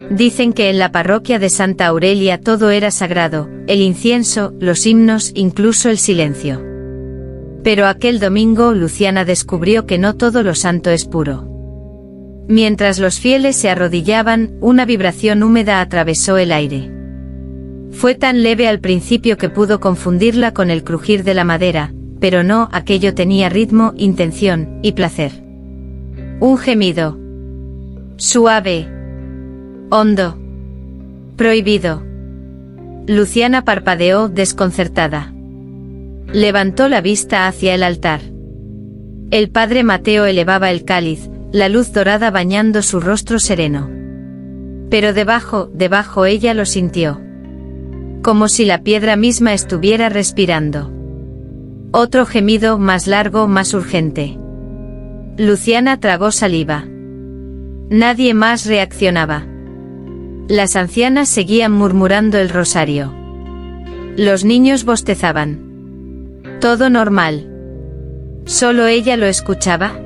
Dicen que en la parroquia de Santa Aurelia todo era sagrado, el incienso, los himnos, incluso el silencio. Pero aquel domingo Luciana descubrió que no todo lo santo es puro. Mientras los fieles se arrodillaban, una vibración húmeda atravesó el aire. Fue tan leve al principio que pudo confundirla con el crujir de la madera, pero no, aquello tenía ritmo, intención y placer. Un gemido. Suave. Hondo. Prohibido. Luciana parpadeó desconcertada. Levantó la vista hacia el altar. El padre Mateo elevaba el cáliz, la luz dorada bañando su rostro sereno. Pero debajo ella lo sintió. Como si la piedra misma estuviera respirando. Otro gemido más largo, más urgente. Luciana tragó saliva. Nadie más reaccionaba. Las ancianas seguían murmurando el rosario. Los niños bostezaban. Todo normal. ¿Solo ella lo escuchaba?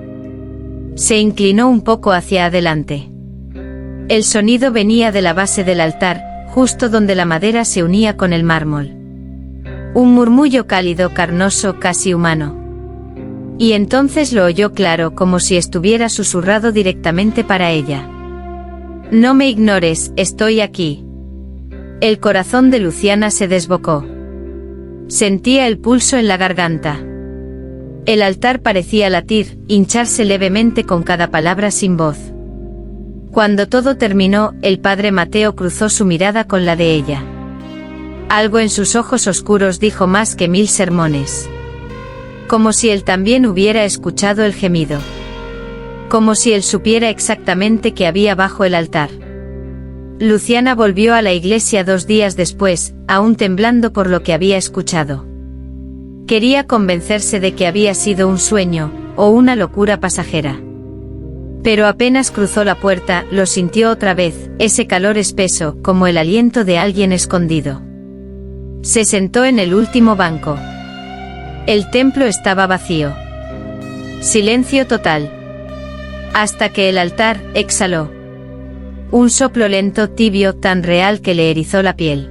Se inclinó un poco hacia adelante. El sonido venía de la base del altar, justo donde la madera se unía con el mármol. Un murmullo cálido, carnoso, casi humano. Y entonces lo oyó claro, como si estuviera susurrado directamente para ella. No me ignores, estoy aquí. El corazón de Luciana se desbocó. Sentía el pulso en la garganta. El altar parecía latir, hincharse levemente con cada palabra sin voz. Cuando todo terminó, el padre Mateo cruzó su mirada con la de ella. Algo en sus ojos oscuros dijo más que 1000 sermones. Como si él también hubiera escuchado el gemido. Como si él supiera exactamente qué había bajo el altar. Luciana volvió a la iglesia 2 días después, aún temblando por lo que había escuchado. Quería convencerse de que había sido un sueño, o una locura pasajera. Pero apenas cruzó la puerta, lo sintió otra vez, ese calor espeso, como el aliento de alguien escondido. Se sentó en el último banco. El templo estaba vacío. Silencio total. Hasta que el altar exhaló. Un soplo lento, tibio, tan real que le erizó la piel.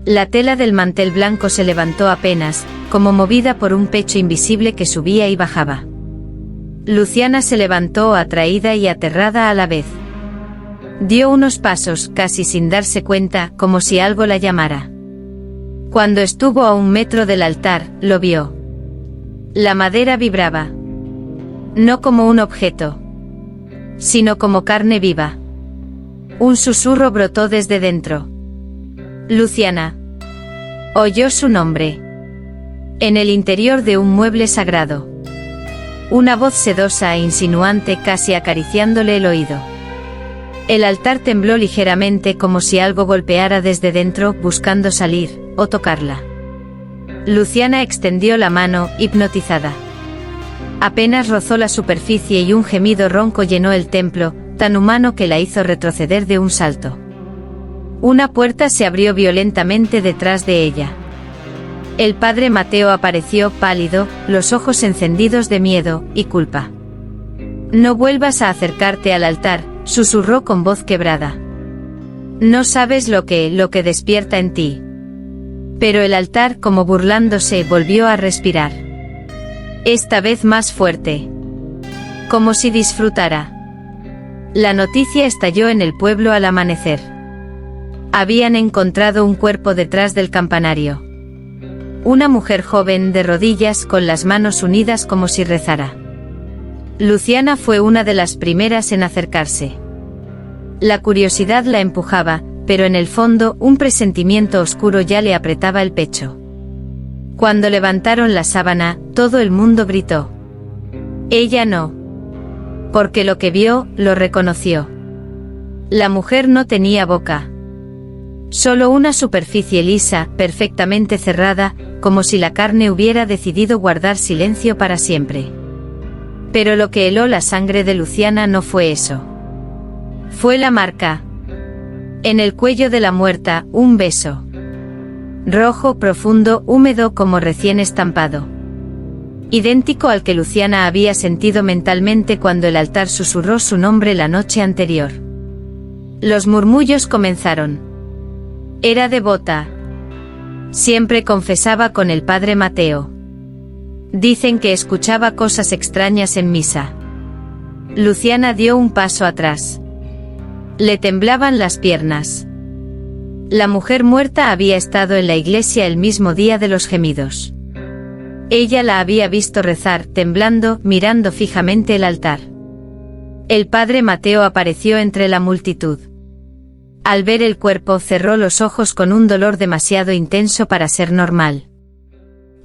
La tela del mantel blanco se levantó apenas, como movida por un pecho invisible que subía y bajaba. Luciana se levantó atraída y aterrada a la vez. Dio unos pasos, casi sin darse cuenta, como si algo la llamara. Cuando estuvo a 1 metro del altar, lo vio. La madera vibraba. No como un objeto, sino como carne viva. Un susurro brotó desde dentro. Luciana. Oyó su nombre. En el interior de un mueble sagrado. Una voz sedosa e insinuante casi acariciándole el oído. El altar tembló ligeramente como si algo golpeara desde dentro buscando salir, o tocarla. Luciana extendió la mano, hipnotizada. Apenas rozó la superficie y un gemido ronco llenó el templo, tan humano que la hizo retroceder de un salto. Una puerta se abrió violentamente detrás de ella. El padre Mateo apareció pálido, los ojos encendidos de miedo y culpa. No vuelvas a acercarte al altar, susurró con voz quebrada. No sabes lo que despierta en ti. Pero el altar, como burlándose, volvió a respirar. Esta vez más fuerte. Como si disfrutara. La noticia estalló en el pueblo al amanecer. Habían encontrado un cuerpo detrás del campanario. Una mujer joven de rodillas con las manos unidas como si rezara. Luciana fue una de las primeras en acercarse. La curiosidad la empujaba, pero en el fondo un presentimiento oscuro ya le apretaba el pecho. Cuando levantaron la sábana, todo el mundo gritó. Ella no. Porque lo que vio, lo reconoció. La mujer no tenía boca. Solo una superficie lisa, perfectamente cerrada, como si la carne hubiera decidido guardar silencio para siempre. Pero lo que heló la sangre de Luciana no fue eso. Fue la marca. En el cuello de la muerta, un beso. Rojo, profundo, húmedo como recién estampado. Idéntico al que Luciana había sentido mentalmente cuando el altar susurró su nombre la noche anterior. Los murmullos comenzaron. Era devota. Siempre confesaba con el padre Mateo. Dicen que escuchaba cosas extrañas en misa. Luciana dio un paso atrás. Le temblaban las piernas. La mujer muerta había estado en la iglesia el mismo día de los gemidos. Ella la había visto rezar, temblando, mirando fijamente el altar. El padre Mateo apareció entre la multitud. Al ver el cuerpo cerró los ojos con un dolor demasiado intenso para ser normal.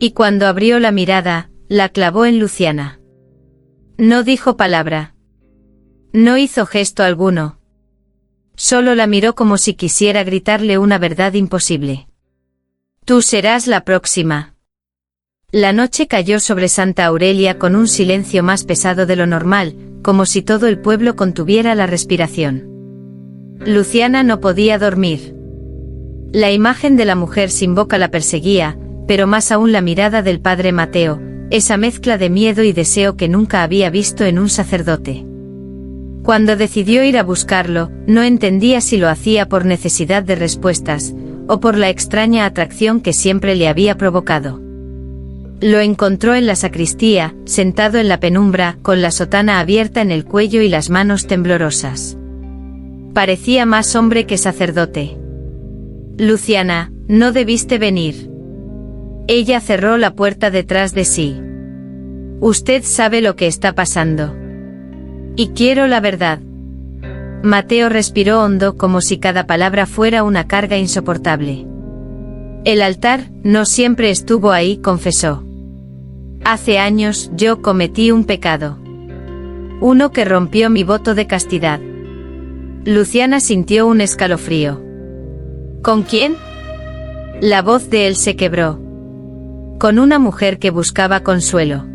Y cuando abrió la mirada, la clavó en Luciana. No dijo palabra. No hizo gesto alguno. Solo la miró como si quisiera gritarle una verdad imposible. Tú serás la próxima. La noche cayó sobre Santa Aurelia con un silencio más pesado de lo normal, como si todo el pueblo contuviera la respiración. Luciana no podía dormir. La imagen de la mujer sin boca la perseguía, pero más aún la mirada del padre Mateo, esa mezcla de miedo y deseo que nunca había visto en un sacerdote. Cuando decidió ir a buscarlo, no entendía si lo hacía por necesidad de respuestas, o por la extraña atracción que siempre le había provocado. Lo encontró en la sacristía, sentado en la penumbra, con la sotana abierta en el cuello y las manos temblorosas. Parecía más hombre que sacerdote. Luciana, no debiste venir. Ella cerró la puerta detrás de sí. Usted sabe lo que está pasando. Y quiero la verdad. Mateo respiró hondo como si cada palabra fuera una carga insoportable. El altar no siempre estuvo ahí, confesó. Hace años yo cometí un pecado. Uno que rompió mi voto de castidad. Luciana sintió un escalofrío. ¿Con quién? La voz de él se quebró. Con una mujer que buscaba consuelo.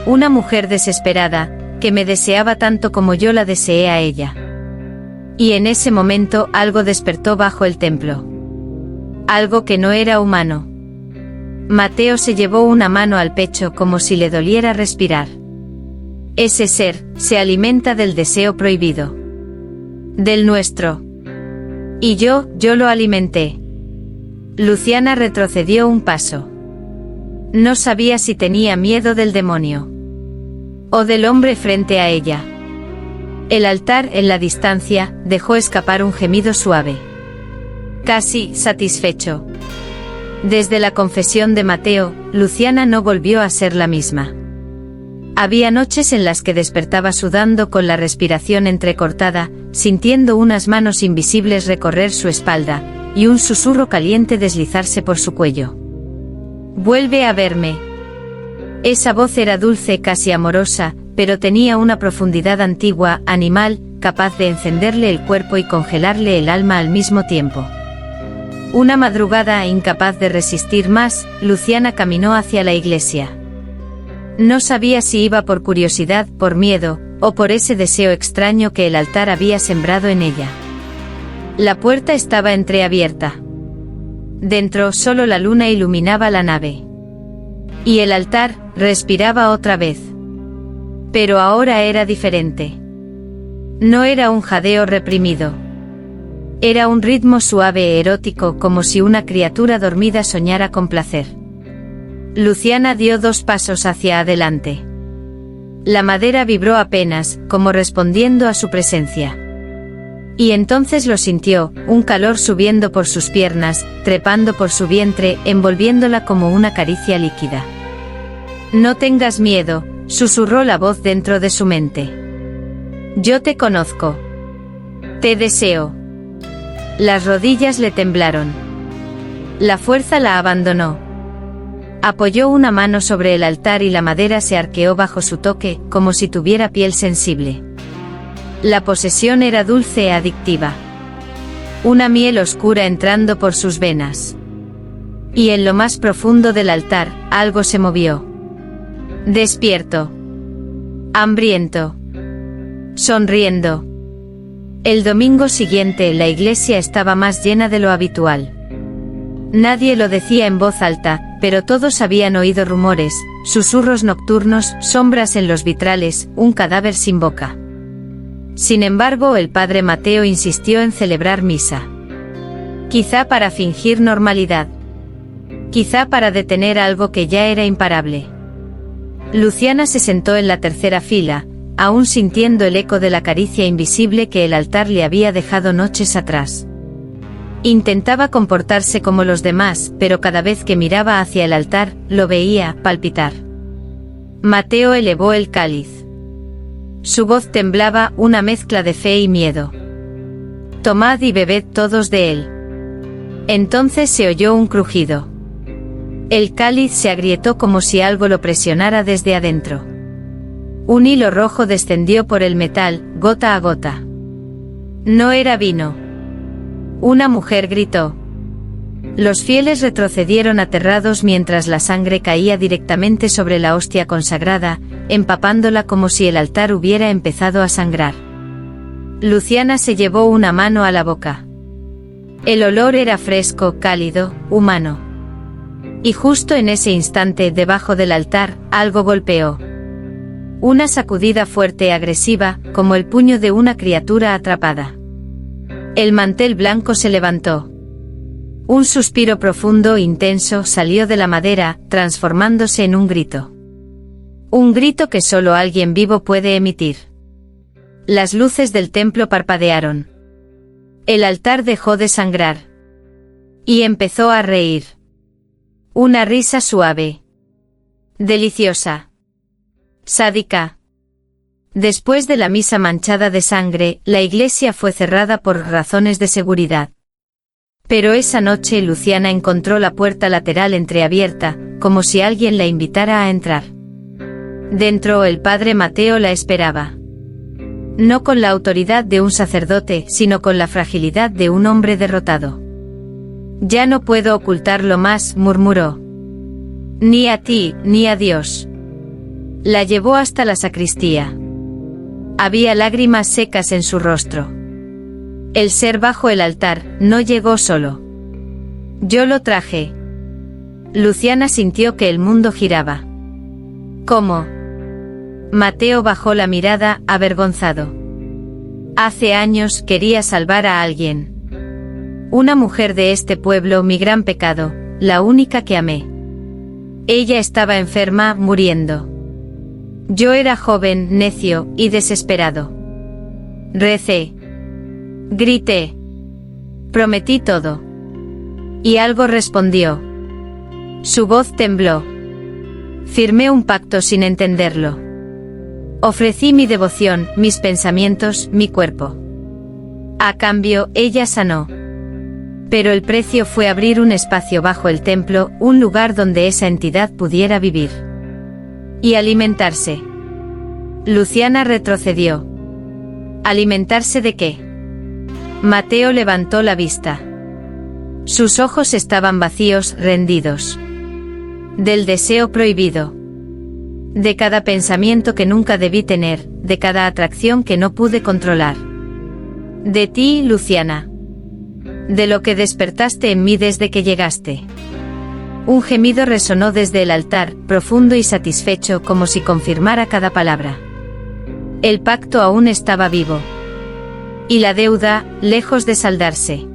Una mujer desesperada, que me deseaba tanto como yo la deseé a ella. Y en ese momento algo despertó bajo el templo. Algo que no era humano. Mateo se llevó una mano al pecho como si le doliera respirar. Ese ser se alimenta del deseo prohibido. Del nuestro. Y yo lo alimenté. Luciana retrocedió un paso. No sabía si tenía miedo del demonio. O del hombre frente a ella. El altar, en la distancia, dejó escapar un gemido suave. Casi satisfecho. Desde la confesión de Mateo, Luciana no volvió a ser la misma. Había noches en las que despertaba sudando con la respiración entrecortada, sintiendo unas manos invisibles recorrer su espalda, y un susurro caliente deslizarse por su cuello. «Vuelve a verme». Esa voz era dulce, casi amorosa, pero tenía una profundidad antigua, animal, capaz de encenderle el cuerpo y congelarle el alma al mismo tiempo. Una madrugada, incapaz de resistir más, Luciana caminó hacia la iglesia. No sabía si iba por curiosidad, por miedo, o por ese deseo extraño que el altar había sembrado en ella. La puerta estaba entreabierta. Dentro solo la luna iluminaba la nave. Y el altar respiraba otra vez. Pero ahora era diferente. No era un jadeo reprimido. Era un ritmo suave e erótico, como si una criatura dormida soñara con placer. Luciana dio 2 pasos hacia adelante. La madera vibró apenas, como respondiendo a su presencia. Y entonces lo sintió, un calor subiendo por sus piernas, trepando por su vientre, envolviéndola como una caricia líquida. «No tengas miedo», susurró la voz dentro de su mente. «Yo te conozco. Te deseo». Las rodillas le temblaron. La fuerza la abandonó. Apoyó una mano sobre el altar y la madera se arqueó bajo su toque, como si tuviera piel sensible. La posesión era dulce e adictiva. Una miel oscura entrando por sus venas. Y en lo más profundo del altar, algo se movió. Despierto. Hambriento. Sonriendo. El domingo siguiente la iglesia estaba más llena de lo habitual. Nadie lo decía en voz alta, pero todos habían oído rumores, susurros nocturnos, sombras en los vitrales, un cadáver sin boca. Sin embargo, el padre Mateo insistió en celebrar misa. Quizá para fingir normalidad. Quizá para detener algo que ya era imparable. Luciana se sentó en la tercera fila, aún sintiendo el eco de la caricia invisible que el altar le había dejado noches atrás. Intentaba comportarse como los demás, pero cada vez que miraba hacia el altar, lo veía palpitar. Mateo elevó el cáliz. Su voz temblaba, una mezcla de fe y miedo. «Tomad y bebed todos de él». Entonces se oyó un crujido. El cáliz se agrietó como si algo lo presionara desde adentro. Un hilo rojo descendió por el metal, gota a gota. No era vino. Una mujer gritó. Los fieles retrocedieron aterrados mientras la sangre caía directamente sobre la hostia consagrada, empapándola como si el altar hubiera empezado a sangrar. Luciana se llevó una mano a la boca. El olor era fresco, cálido, humano. Y justo en ese instante, debajo del altar, algo golpeó. Una sacudida fuerte, agresiva, como el puño de una criatura atrapada. El mantel blanco se levantó. Un suspiro profundo, intenso, salió de la madera, transformándose en un grito. Un grito que solo alguien vivo puede emitir. Las luces del templo parpadearon. El altar dejó de sangrar. Y empezó a reír. Una risa suave. Deliciosa. Sádica. Después de la misa manchada de sangre, la iglesia fue cerrada por razones de seguridad. Pero esa noche Luciana encontró la puerta lateral entreabierta, como si alguien la invitara a entrar. Dentro el padre Mateo la esperaba. No con la autoridad de un sacerdote, sino con la fragilidad de un hombre derrotado. «Ya no puedo ocultarlo más», murmuró. «Ni a ti, ni a Dios». La llevó hasta la sacristía. Había lágrimas secas en su rostro. El ser bajo el altar no llegó solo. «Yo lo traje». Luciana sintió que el mundo giraba. «¿Cómo?» Mateo bajó la mirada, avergonzado. «Hace años quería salvar a alguien. Una mujer de este pueblo, mi gran pecado, la única que amé. Ella estaba enferma, muriendo. Yo era joven, necio y desesperado. Recé. Grité. Prometí todo. Y algo respondió. Su voz tembló. Firmé un pacto sin entenderlo. Ofrecí mi devoción, mis pensamientos, mi cuerpo. A cambio, ella sanó. Pero el precio fue abrir un espacio bajo el templo, un lugar donde esa entidad pudiera vivir. Y alimentarse». Luciana retrocedió. ¿Alimentarse de qué? Mateo levantó la vista. Sus ojos estaban vacíos, rendidos. Del deseo prohibido. De cada pensamiento que nunca debí tener, de cada atracción que no pude controlar. De ti, Luciana. De lo que despertaste en mí desde que llegaste. Un gemido resonó desde el altar, profundo y satisfecho, como si confirmara cada palabra. El pacto aún estaba vivo. Y la deuda, lejos de saldarse.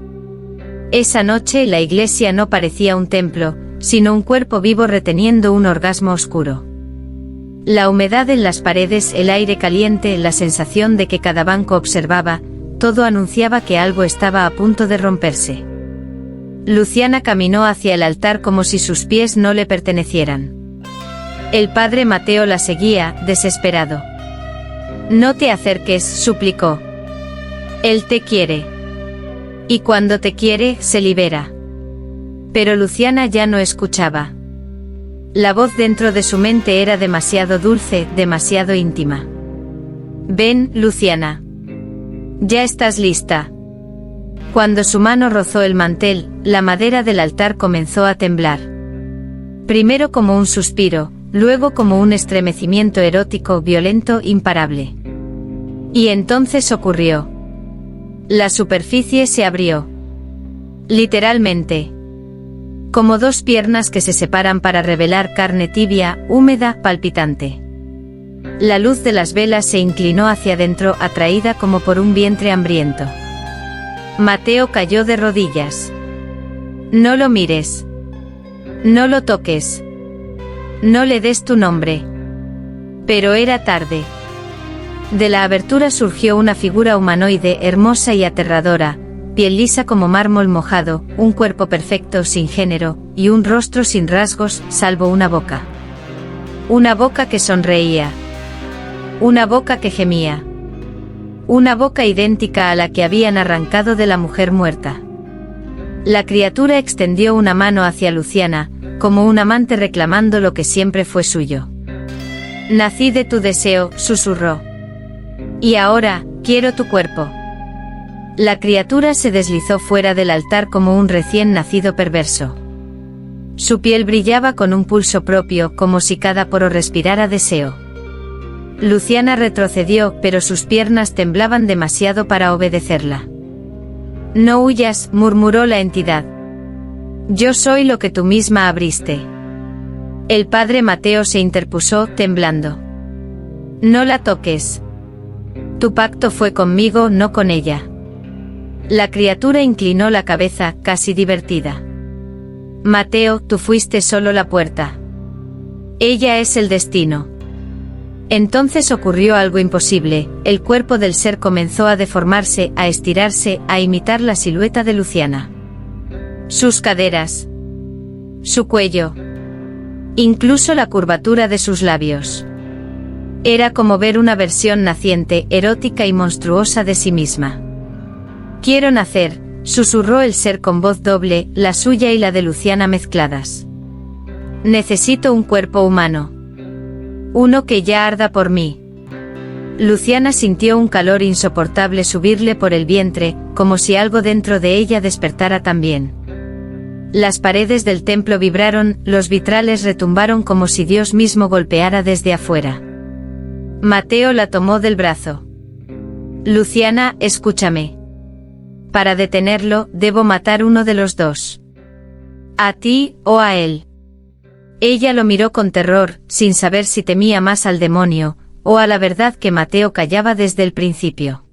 Esa noche la iglesia no parecía un templo, sino un cuerpo vivo reteniendo un orgasmo oscuro. La humedad en las paredes, el aire caliente, la sensación de que cada banco observaba, todo anunciaba que algo estaba a punto de romperse. Luciana caminó hacia el altar como si sus pies no le pertenecieran. El padre Mateo la seguía, desesperado. «No te acerques», suplicó. «Él te quiere. Y cuando te quiere, se libera». Pero Luciana ya no escuchaba. La voz dentro de su mente era demasiado dulce, demasiado íntima. «Ven, Luciana. Ya estás lista». Cuando su mano rozó el mantel, la madera del altar comenzó a temblar. Primero como un suspiro, luego como un estremecimiento erótico, violento, imparable. Y entonces ocurrió. La superficie se abrió. Literalmente. Como dos piernas que se separan para revelar carne tibia, húmeda, palpitante. La luz de las velas se inclinó hacia adentro, atraída como por un vientre hambriento. Mateo cayó de rodillas. No lo mires. No lo toques. No le des tu nombre. Pero era tarde. De la abertura surgió una figura humanoide hermosa y aterradora, piel lisa como mármol mojado, un cuerpo perfecto sin género, y un rostro sin rasgos, salvo una boca. Una boca que sonreía. Una boca que gemía. Una boca idéntica a la que habían arrancado de la mujer muerta. La criatura extendió una mano hacia Luciana, como un amante reclamando lo que siempre fue suyo. Nací de tu deseo, susurró. Y ahora, quiero tu cuerpo. La criatura se deslizó fuera del altar como un recién nacido perverso. Su piel brillaba con un pulso propio, como si cada poro respirara deseo. Luciana retrocedió, pero sus piernas temblaban demasiado para obedecerla. No huyas, murmuró la entidad. Yo soy lo que tú misma abriste. El padre Mateo se interpuso, temblando. No la toques. Tu pacto fue conmigo, no con ella. La criatura inclinó la cabeza, casi divertida. Mateo, tú fuiste solo la puerta. Ella es el destino. Entonces ocurrió algo imposible, el cuerpo del ser comenzó a deformarse, a estirarse, a imitar la silueta de Luciana. Sus caderas. Su cuello. Incluso la curvatura de sus labios. Era como ver una versión naciente, erótica y monstruosa de sí misma. Quiero nacer, susurró el ser con voz doble, la suya y la de Luciana mezcladas. Necesito un cuerpo humano. Uno que ya arda por mí. Luciana sintió un calor insoportable subirle por el vientre, como si algo dentro de ella despertara también. Las paredes del templo vibraron, los vitrales retumbaron como si Dios mismo golpeara desde afuera. Mateo la tomó del brazo. Luciana, escúchame. Para detenerlo, debo matar uno de los dos. A ti, o a él. Ella lo miró con terror, sin saber si temía más al demonio, o a la verdad que Mateo callaba desde el principio.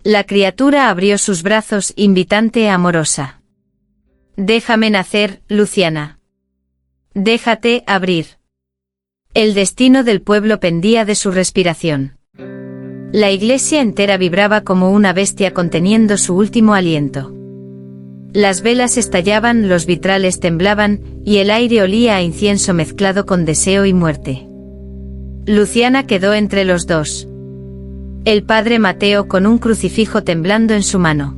La criatura abrió sus brazos, invitante e amorosa. Déjame nacer, Luciana. Déjate abrir. El destino del pueblo pendía de su respiración. La iglesia entera vibraba como una bestia conteniendo su último aliento. Las velas estallaban, los vitrales temblaban, y el aire olía a incienso mezclado con deseo y muerte. Luciana quedó entre los dos. El padre Mateo con un crucifijo temblando en su mano.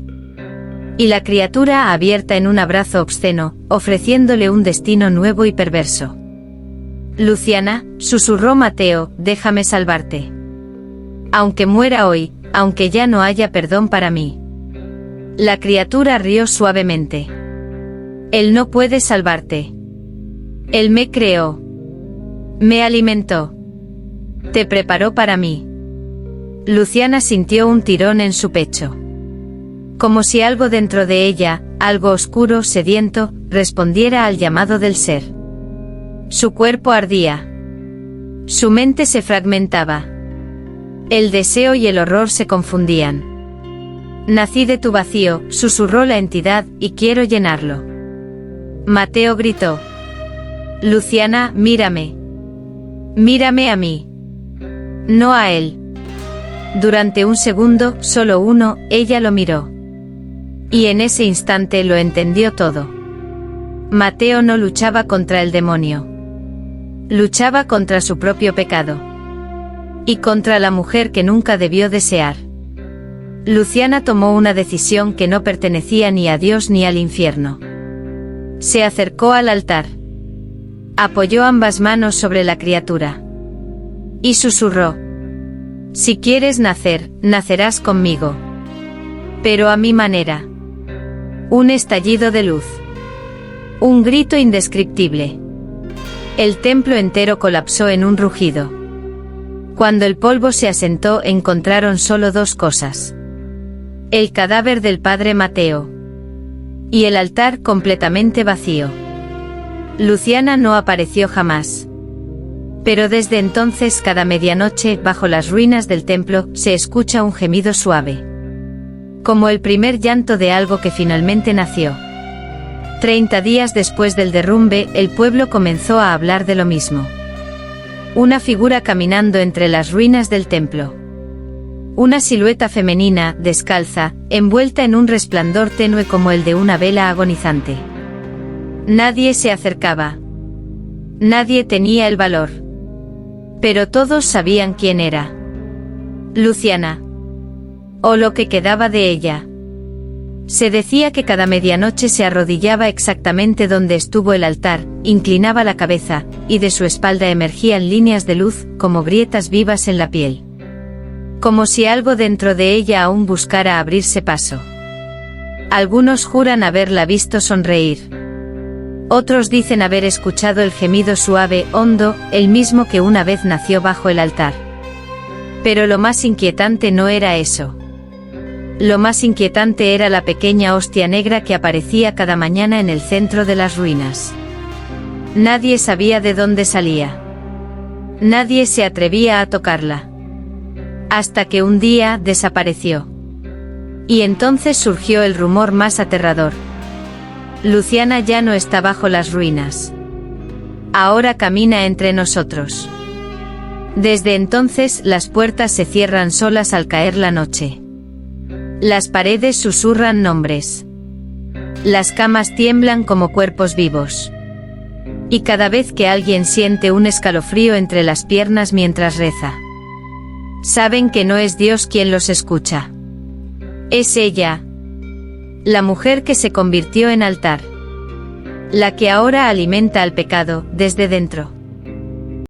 Y la criatura abierta en un abrazo obsceno, ofreciéndole un destino nuevo y perverso. Luciana, susurró Mateo, déjame salvarte. Aunque muera hoy, aunque ya no haya perdón para mí. La criatura rió suavemente. Él no puede salvarte. Él me creó. Me alimentó. Te preparó para mí. Luciana sintió un tirón en su pecho. Como si algo dentro de ella, algo oscuro, sediento, respondiera al llamado del ser. Su cuerpo ardía. Su mente se fragmentaba. El deseo y el horror se confundían. Nací de tu vacío, susurró la entidad, y quiero llenarlo. Mateo gritó. Luciana, mírame. Mírame a mí. No a él. Durante un segundo, solo uno, ella lo miró. Y en ese instante lo entendió todo. Mateo no luchaba contra el demonio. Luchaba contra su propio pecado. Y contra la mujer que nunca debió desear. Luciana tomó una decisión que no pertenecía ni a Dios ni al infierno. Se acercó al altar. Apoyó ambas manos sobre la criatura. Y susurró. Si quieres nacer, nacerás conmigo. Pero a mi manera. Un estallido de luz. Un grito indescriptible. El templo entero colapsó en un rugido. Cuando el polvo se asentó, encontraron solo dos cosas. El cadáver del padre Mateo. Y el altar completamente vacío. Luciana no apareció jamás. Pero desde entonces cada medianoche, bajo las ruinas del templo, se escucha un gemido suave. Como el primer llanto de algo que finalmente nació. 30 días después del derrumbe, el pueblo comenzó a hablar de lo mismo. Una figura caminando entre las ruinas del templo. Una silueta femenina, descalza, envuelta en un resplandor tenue como el de una vela agonizante. Nadie se acercaba. Nadie tenía el valor. Pero todos sabían quién era. Luciana. O lo que quedaba de ella. Se decía que cada medianoche se arrodillaba exactamente donde estuvo el altar, inclinaba la cabeza, y de su espalda emergían líneas de luz, como grietas vivas en la piel. Como si algo dentro de ella aún buscara abrirse paso. Algunos juran haberla visto sonreír. Otros dicen haber escuchado el gemido suave, hondo, el mismo que una vez nació bajo el altar. Pero lo más inquietante no era eso. Lo más inquietante era la pequeña hostia negra que aparecía cada mañana en el centro de las ruinas. Nadie sabía de dónde salía. Nadie se atrevía a tocarla. Hasta que un día desapareció. Y entonces surgió el rumor más aterrador. Luciana ya no está bajo las ruinas. Ahora camina entre nosotros. Desde entonces las puertas se cierran solas al caer la noche. Las paredes susurran nombres. Las camas tiemblan como cuerpos vivos. Y cada vez que alguien siente un escalofrío entre las piernas mientras reza, saben que no es Dios quien los escucha. Es ella. La mujer que se convirtió en altar. La que ahora alimenta al pecado, desde dentro.